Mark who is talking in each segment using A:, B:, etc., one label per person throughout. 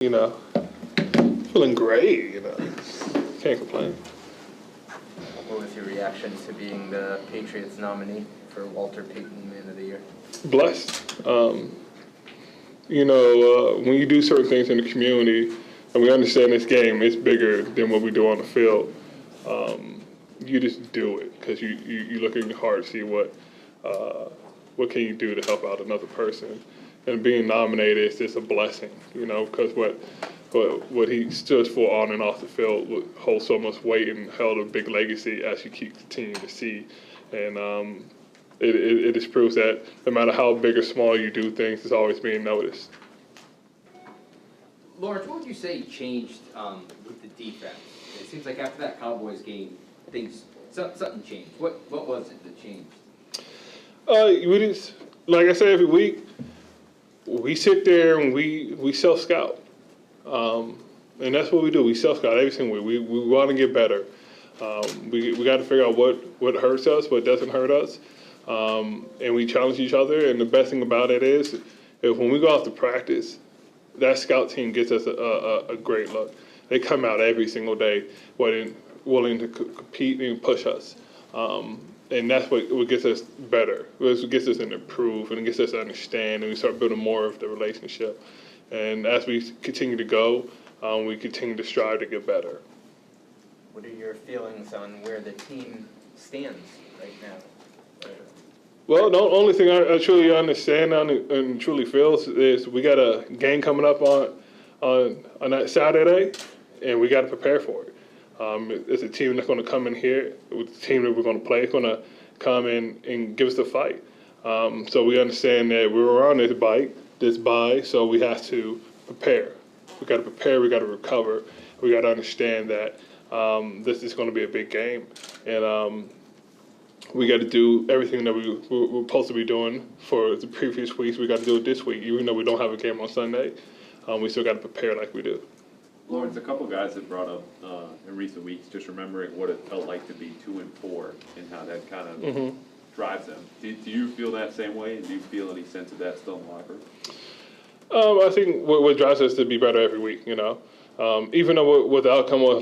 A: You know, feeling great, you know, can't complain.
B: What was your reaction to being the Patriots nominee for Walter Payton Man of the Year?
A: Blessed. You know, when you do certain things in the community, and we understand this game, it's bigger than what we do on the field. You just do it because you look in your heart to see what can you do to help out another person. And being nominated is just a blessing, you know, because what he stood for on and off the field holds so much weight and held a big legacy as you keep continuing to see. And it just proves that no matter how big or small you do things, it's always being noticed.
C: Lawrence, what would you say changed with the defense? It seems like after that Cowboys game, something changed. What was it that changed?
A: We just, like I say every week, we sit there and we self-scout. And that's what we do. We self-scout every single week. We want to get better. We got to figure out what hurts us, what doesn't hurt us. And we challenge each other. And the best thing about it is, if when we go out to practice, that scout team gets us a great look. They come out every single day willing to compete and push us. And that's what gets us better. What gets us to improve and it gets us to understand, and we start building more of the relationship. And as we continue to go, we continue to strive to get better.
B: What are your feelings on where the team stands right now?
A: Well, the only thing I truly understand and truly feel is we got a game coming up on that Saturday, and we got to prepare for it. It's a team that's going to come in here with the team that we're going to play. It's going to come in and give us a fight. So we understand that we're on this bye, so we have to prepare. We got to prepare. We got to recover. We got to understand that this is going to be a big game, and we got to do everything that we're supposed to be doing for the previous weeks. We got to do it this week, even though we don't have a game on Sunday. We still got to prepare like we do.
D: Lawrence, a couple guys have brought up in recent weeks just remembering what it felt like to be 2-4 and how that kind of drives them. Do you feel that same way, and do you feel any sense of that still in the locker room?
A: I think what drives us to be better every week, you know. Even though what the outcome was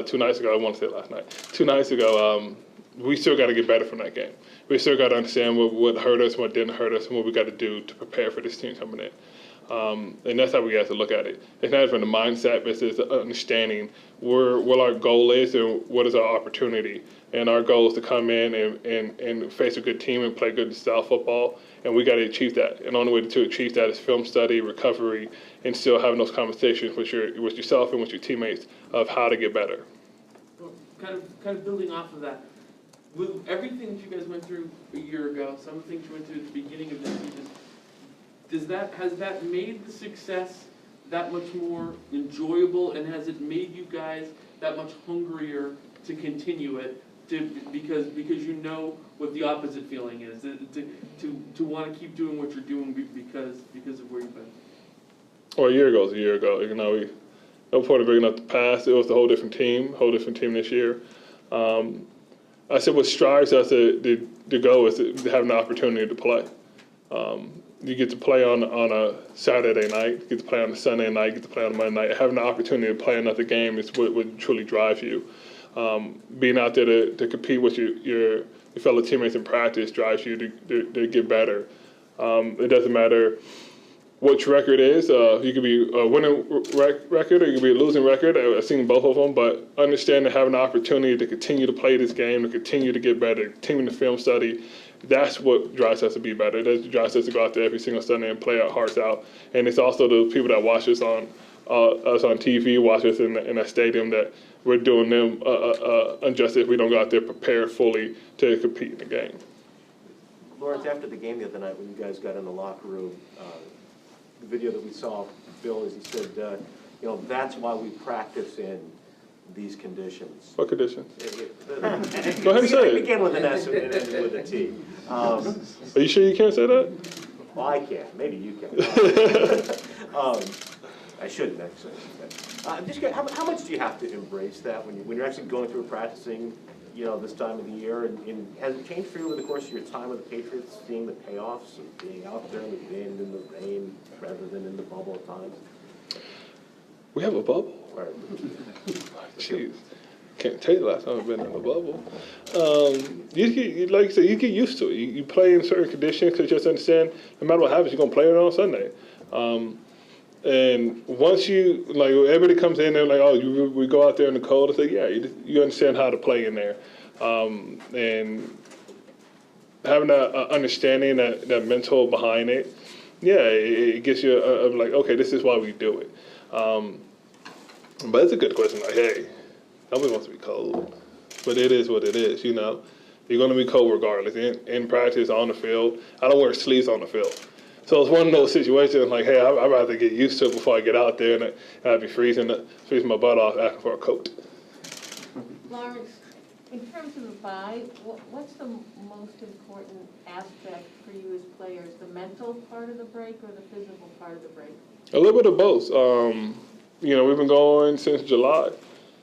A: 2 nights ago, I want to say last night, 2 nights ago, we still got to get better from that game. We still got to understand what hurt us, what didn't hurt us, and what we got to do to prepare for this team coming in. And that's how we have to look at it. It's not even the mindset, but it's the understanding what our goal is and what is our opportunity. And our goal is to come in and face a good team and play good style football, and we got to achieve that. And the only way to achieve that is film study, recovery, and still having those conversations with yourself and with your teammates of how to get better.
E: Well, kind of building off of that, with everything that you guys went through a year ago, some things you went through at the beginning of this season, has that made the success that much more enjoyable, and has it made you guys that much hungrier to continue it, because you know what the opposite feeling is, to want to keep doing what you're doing because of where you've been?
A: Well, a year ago is a year ago. You know, no point of bringing up the past. It was a whole different team this year. I said what strives us to go is to have an opportunity to play. You get to play on a Saturday night, you get to play on a Sunday night, you get to play on a Monday night. Having the opportunity to play another game is what truly drives you. Being out there to compete with your fellow teammates in practice drives you to get better. It doesn't matter what your record is. You could be a winning record or you could be a losing record. I've seen both of them, but understand that having the opportunity to continue to play this game, to continue to get better, continue to film study, that's what drives us to be better. That drives us to go out there every single Sunday and play our hearts out. And it's also the people that watch us on TV, watch us in that stadium, that we're doing them injustice if we don't go out there prepared fully to compete in the game.
F: Lawrence, after the game the other night when you guys got in the locker room, the video that we saw, Bill, as he said, you know, that's why we practice in these conditions.
A: What conditions?
F: Go
A: ahead and say it.
F: Begin with an S and end with a T.
A: Are you sure you can't say that?
F: Well, I can. Maybe you can. I shouldn't actually. I'm just curious, how much do you have to embrace that when you're actually going through practicing, you know, this time of the year? And has it changed for you over the course of your time with the Patriots, seeing the payoffs of being out there in the wind and the rain rather than in the bubble at times?
A: We have a bubble?
F: Right.
A: Jeez, can't tell you the last time I've been in a bubble. Like you said, you get used to it. You play in certain conditions because you just understand no matter what happens, you're gonna play it on Sunday. And once you like, everybody comes in there like, oh, we go out there in the cold. It's like, yeah, you understand how to play in there, and having that understanding, that mental behind it, yeah, it gives you like, okay, this is why we do it. But it's a good question. Like, hey, nobody wants to be cold, but it is what it is. You know, you're going to be cold regardless. In practice, on the field, I don't wear sleeves on the field, so it's one of those situations. Like, hey, I'd rather get used to it before I get out there, and I'd be freezing my butt off asking for a coat.
G: Lawrence, in terms of the bye, what's the most important aspect for you as players? The mental part of the break or the physical part of the break?
A: A little bit of both. You know, we've been going since July,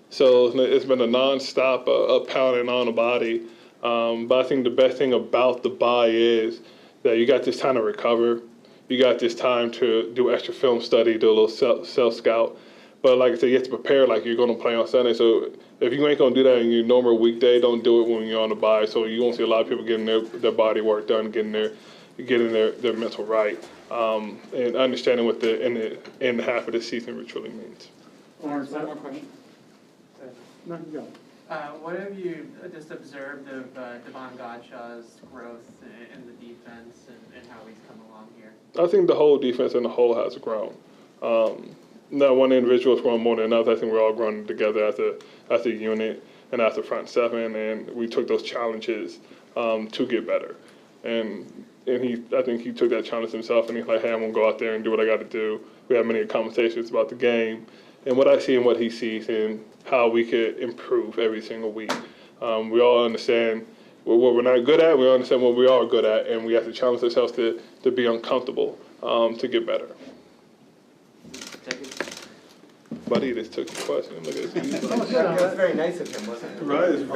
A: so it's been a nonstop pounding on the body. But I think the best thing about the bye is that you got this time to recover. You got this time to do extra film study, do a little self-scout. But like I said, you have to prepare like you're going to play on Sunday. So if you ain't going to do that in your normal weekday, don't do it when you're on the bye. So you won't see a lot of people getting their body work done, getting their mental right, and understanding what the end half of the season really means.
H: Lawrence, one more question. No, you go.
I: What have you just observed of Devon Godshaw's growth in the defense and how he's come along here?
A: I think the whole defense in the whole has grown. Not one individual has grown more than another. I think we're all growing together as a unit and as a front seven, and we took those challenges to get better. And I think he took that challenge himself, and he's like, hey, I'm going to go out there and do what I got to do. We had many conversations about the game and what I see and what he sees and how we could improve every single week. We all understand what we're not good at. We understand what we are good at, and we have to challenge ourselves to be uncomfortable to get better. Buddy, just took the question. Look at
B: That was very nice of him, wasn't it?
A: Right.